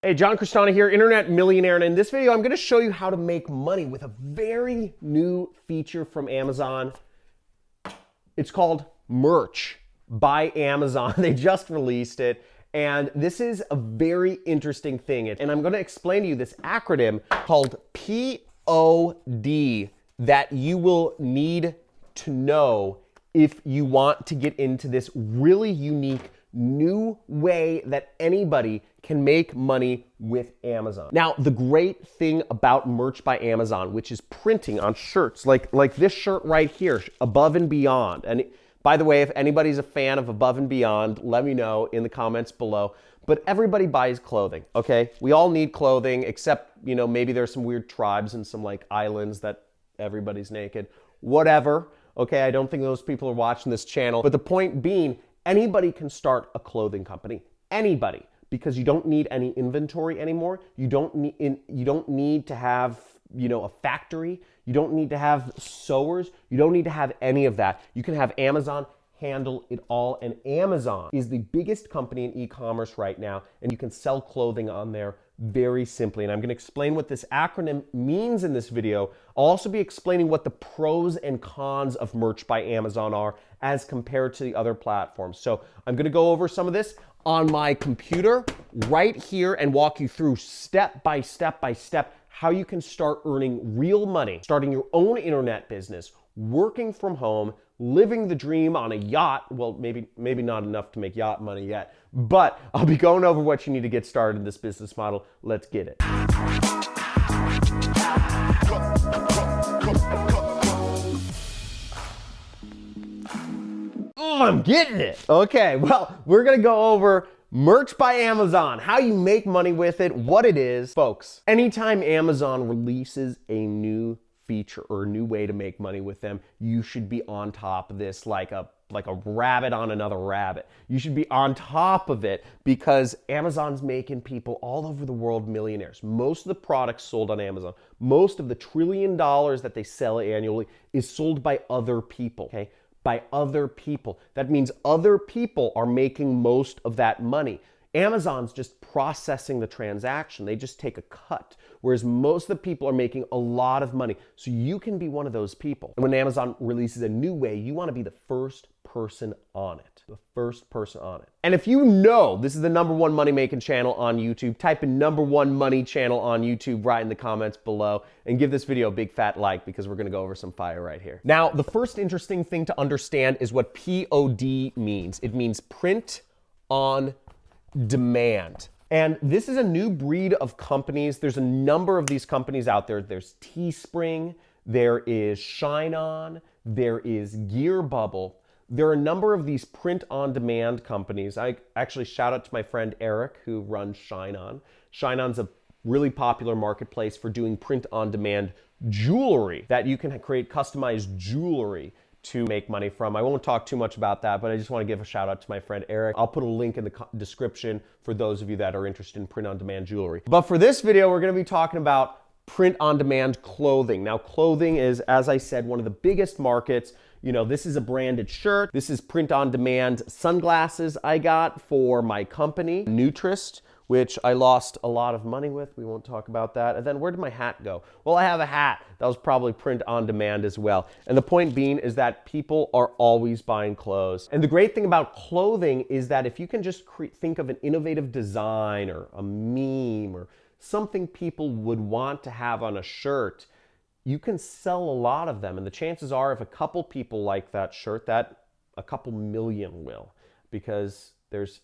Hey, John Crestana here, Internet Millionaire, and in this video I'm going to show you how to make money with a very new feature from Amazon. It's called Merch by Amazon. They just released it, and this is a very interesting thing. And I'm going to explain to you this acronym called POD that you will need to know if you want to get into this really unique new way that anybody can make money with Amazon. Now, the great thing about Merch by Amazon, which is printing on shirts, like this shirt right here, Above and Beyond. And by the way, if anybody's a fan of Above and Beyond, let me know in the comments below. But everybody buys clothing, okay? We all need clothing, except, you know, maybe there's some weird tribes and some like islands that everybody's naked. Whatever, okay? I don't think those people are watching this channel. But the point being, anybody can start a clothing company. Anybody. Because you don't need any inventory anymore. You don't need to have, you know, a factory. You don't need to have sewers. You don't need to have any of that. You can have Amazon handle it all. And Amazon is the biggest company in e-commerce right now, and you can sell clothing on there very simply. And I'm going to explain what this acronym means in this video. I'll also be explaining what the pros and cons of Merch by Amazon are as compared to the other platforms. So I'm going to go over some of this on my computer right here and walk you through step by step how you can start earning real money, starting your own internet business, working from home, living the dream on a yacht. Well, maybe not enough to make yacht money yet, but I'll be going over what you need to get started in this business model. Let's get it. Oh, I'm getting it. Okay, well, we're gonna go over Merch by Amazon, how you make money with it, what it is. Folks, anytime Amazon releases a new feature or a new way to make money with them, you should be on top of this like a rabbit on another rabbit. You should be on top of it because Amazon's making people all over the world millionaires. Most of the products sold on Amazon, most of the $1 trillion that they sell annually is sold by other people, okay? By other people. That means other people are making most of that money. Amazon's just processing the transaction. They just take a cut, whereas most of the people are making a lot of money. So you can be one of those people. And when Amazon releases a new way, you want to be the first person on it. The first person on it. And if you know this is the #1 money making channel on YouTube, type in #1 money channel on YouTube right in the comments below and give this video a big fat like because we're going to go over some fire right here. Now, the first interesting thing to understand is what POD means. It means print on demand. And this is a new breed of companies. There's a number of these companies out there. There's Teespring, there is Shine-On, there is Gearbubble. There are a number of these print-on-demand companies. I actually shout out to my friend Eric who runs Shine-On. Shine-On's a really popular marketplace for doing print-on-demand jewelry that you can create customized jewelry to make money from. I won't talk too much about that, but I just want to give a shout out to my friend Eric. I'll put a link in the description for those of you that are interested in print-on-demand jewelry. But for this video, we're going to be talking about print-on-demand clothing. Now, clothing is, as I said, one of the biggest markets. You know, this is a branded shirt. This is print-on-demand sunglasses I got for my company, Nutrist, which I lost a lot of money with. We won't talk about that. And then where did my hat go? Well, I have a hat. That was probably print on demand as well. And the point being is that people are always buying clothes. And the great thing about clothing is that if you can just think of an innovative design or a meme or something people would want to have on a shirt, you can sell a lot of them. And the chances are if a couple people like that shirt, that a couple million will, because there's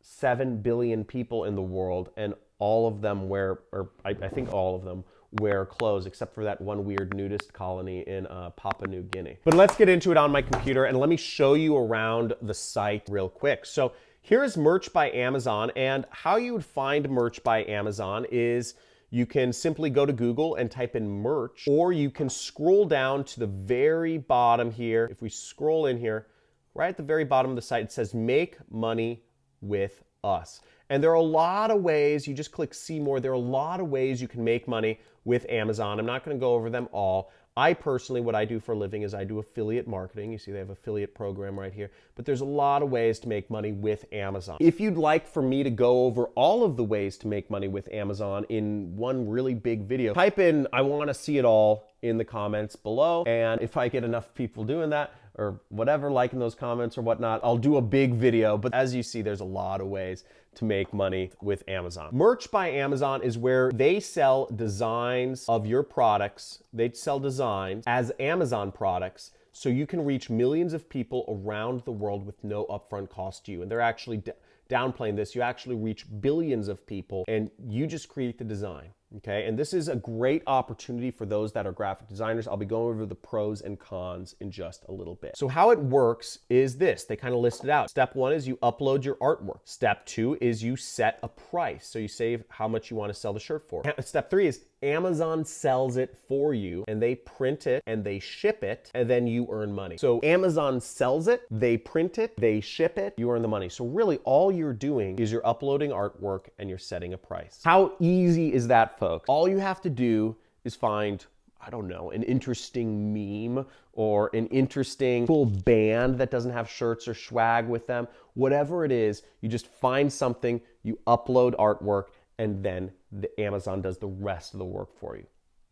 7 billion people in the world and all of them wear, or I think all of them wear clothes except for that one weird nudist colony in Papua New Guinea. But let's get into it on my computer and let me show you around the site real quick. So here's Merch by Amazon, and how you would find Merch by Amazon is you can simply go to Google and type in merch, or you can scroll down to the very bottom here. If we scroll in here, right at the very bottom of the site, it says make money with us. And there are a lot of ways, you just click see more, there are a lot of ways you can make money with Amazon. I'm not going to go over them all. I personally, what I do for a living is I do affiliate marketing. You see they have affiliate program right here, but there's a lot of ways to make money with Amazon. If you'd like for me to go over all of the ways to make money with Amazon in one really big video, type in "I want to see it all" in the comments below. And if I get enough people doing that, or whatever, liking those comments or whatnot, I'll do a big video. But as you see, there's a lot of ways to make money with Amazon. Merch by Amazon is where they sell designs of your products. They sell designs as Amazon products, so you can reach millions of people around the world with no upfront cost to you. And they're actually downplaying this. You actually reach billions of people and you just create the design. Okay, and this is a great opportunity for those that are graphic designers. I'll be going over the pros and cons in just a little bit. So how it works is this. They kind of list it out. Step 1 is you upload your artwork. Step 2 is you set a price. So you say how much you want to sell the shirt for. Step 3 is Amazon sells it for you, and they print it and they ship it, and then you earn money. So Amazon sells it, they print it, they ship it, you earn the money. So really all you're doing is you're uploading artwork and you're setting a price. How easy is that, folks? All you have to do is find, I don't know, an interesting meme or an interesting full band that doesn't have shirts or swag with them. Whatever it is, you just find something, you upload artwork, and then Amazon does the rest of the work for you.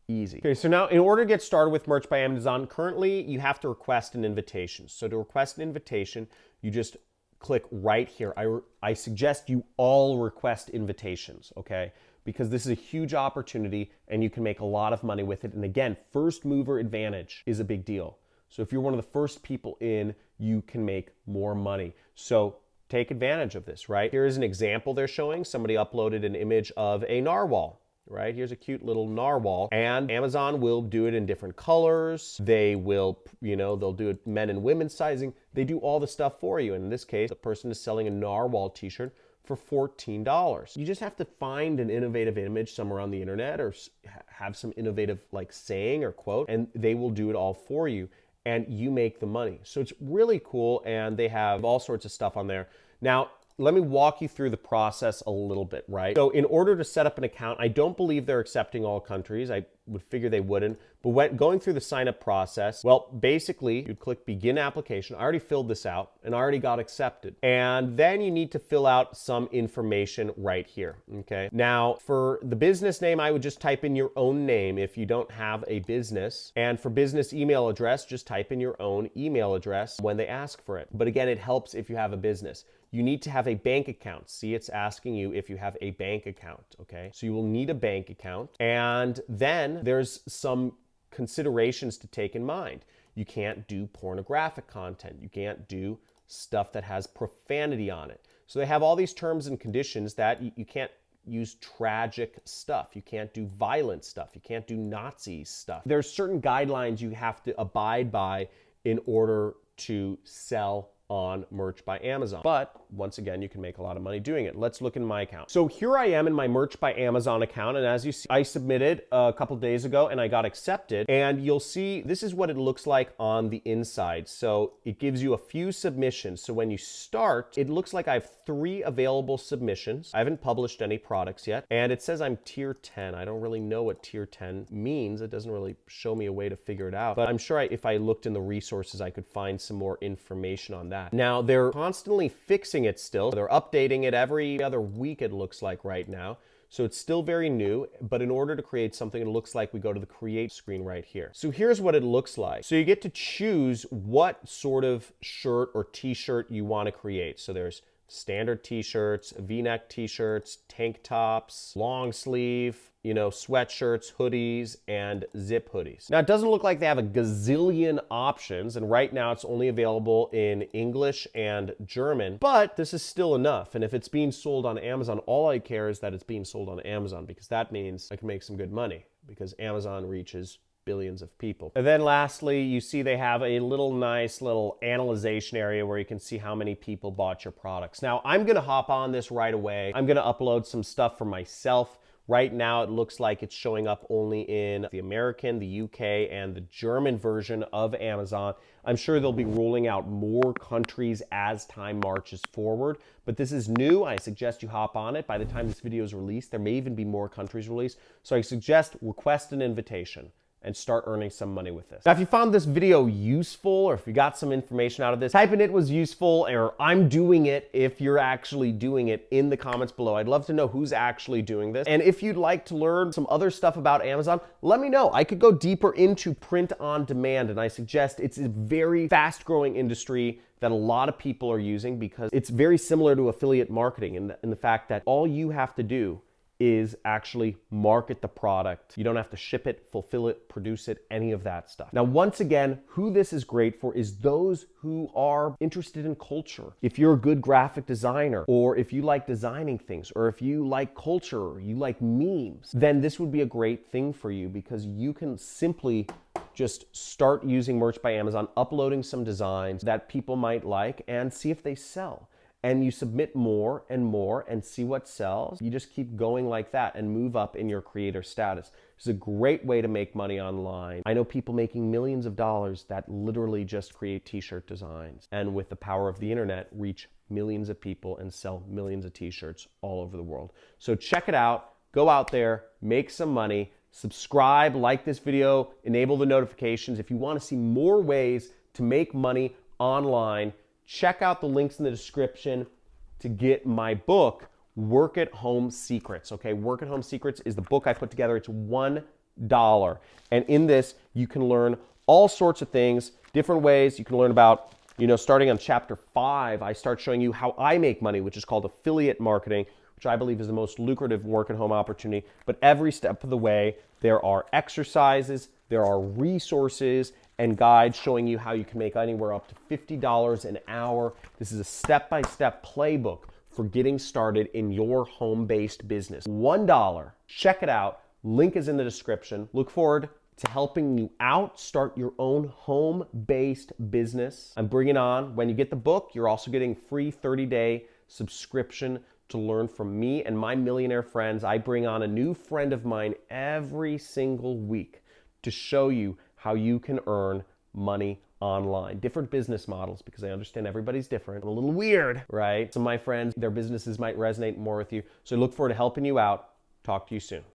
Easy. Okay, so now in order to get started with Merch by Amazon, currently you have to request an invitation. So to request an invitation, you just click right here. I suggest you all request invitations, okay? Because this is a huge opportunity and you can make a lot of money with it. And again, first mover advantage is a big deal. So if you're one of the first people in, you can make more money. So take advantage of this, right? Here is an example they're showing. Somebody uploaded an image of a narwhal, right? Here's a cute little narwhal, and Amazon will do it in different colors. They will, they'll do it men and women's sizing. They do all the stuff for you. And in this case, the person is selling a narwhal t-shirt for $14. You just have to find an innovative image somewhere on the internet or have some innovative saying or quote, and they will do it all for you and you make the money. So it's really cool, and they have all sorts of stuff on there. Now, let me walk you through the process a little bit, right? So in order to set up an account, I don't believe they're accepting all countries. I would figure they wouldn't. But going through the sign up process, well, basically you'd click begin application. I already filled this out and I already got accepted. And then you need to fill out some information right here, okay? Now for the business name, I would just type in your own name if you don't have a business. And for business email address, just type in your own email address when they ask for it. But again, it helps if you have a business. You need to have a bank account. See, it's asking you if you have a bank account, okay? So you will need a bank account. And then there's some considerations to take in mind. You can't do pornographic content. You can't do stuff that has profanity on it. So they have all these terms and conditions that you can't use tragic stuff. You can't do violent stuff. You can't do Nazi stuff. There's certain guidelines you have to abide by in order to sell on Merch by Amazon. But once again, you can make a lot of money doing it. Let's look in my account. So here I am in my Merch by Amazon account, and as you see, I submitted a couple days ago and I got accepted, and you'll see this is what it looks like on the inside. So it gives you a few submissions. So when you start, it looks like I have 3 available submissions. I haven't published any products yet, and it says I'm tier 10. I don't really know what tier 10 means. It doesn't really show me a way to figure it out, but I'm sure if I looked in the resources, I could find some more information on that. Now, they're constantly fixing it still. They're updating it every other week, it looks like right now. So it's still very new, but in order to create something, it looks like we go to the create screen right here. So here's what it looks like. So you get to choose what sort of shirt or t-shirt you want to create. So there's standard t-shirts, v-neck t-shirts, tank tops, long sleeve, sweatshirts, hoodies, and zip hoodies. Now, it doesn't look like they have a gazillion options, and right now it's only available in English and German, but this is still enough. And if it's being sold on Amazon, all I care is that it's being sold on Amazon, because that means I can make some good money, because Amazon reaches billions of people. And then lastly, you see they have a nice little analyzation area where you can see how many people bought your products. Now, I'm gonna hop on this right away. I'm gonna upload some stuff for myself. Right now, it looks like it's showing up only in the American, the UK, and the German version of Amazon. I'm sure they'll be rolling out more countries as time marches forward, but this is new. I suggest you hop on it. By the time this video is released, there may even be more countries released. So I suggest request an invitation. and start earning some money with this. Now, if you found this video useful, or if you got some information out of this, type in "it was useful" or "I'm doing it" if you're actually doing it in the comments below. I'd love to know who's actually doing this. And if you'd like to learn some other stuff about Amazon, let me know. I could go deeper into print on demand, and I suggest it's a very fast growing industry that a lot of people are using because it's very similar to affiliate marketing in the fact that all you have to do is actually market the product. You don't have to ship it, fulfill it, produce it, any of that stuff. Now, once again, who this is great for is those who are interested in culture. If you're a good graphic designer, or if you like designing things, or if you like culture, or you like memes, then this would be a great thing for you because you can simply just start using Merch by Amazon, uploading some designs that people might like and see if they sell. And you submit more and see what sells. You just keep going like that and move up in your creator status. It's a great way to make money online. I know people making millions of dollars that literally just create t-shirt designs, and with the power of the internet, reach millions of people and sell millions of t-shirts all over the world. So check it out, go out there, make some money, subscribe, like this video, enable the notifications. If you want to see more ways to make money online, check out the links in the description to get my book, Work at Home Secrets. Okay, Work at Home Secrets is the book I put together. It's $1. And in this, you can learn all sorts of things, different ways. You can learn about, starting on chapter 5, I start showing you how I make money, which is called affiliate marketing, which I believe is the most lucrative work at home opportunity. But every step of the way, there are exercises, there are resources, and guides showing you how you can make anywhere up to $50 an hour. This is a step-by-step playbook for getting started in your home-based business. $1. Check it out. Link is in the description. Look forward to helping you out, start your own home-based business. I'm bringing on, when you get the book, you're also getting free 30-day subscription to learn from me and my millionaire friends. I bring on a new friend of mine every single week to show you how you can earn money online. Different business models, because I understand everybody's different. I'm a little weird, right? Some of my friends, their businesses might resonate more with you. So I look forward to helping you out. Talk to you soon.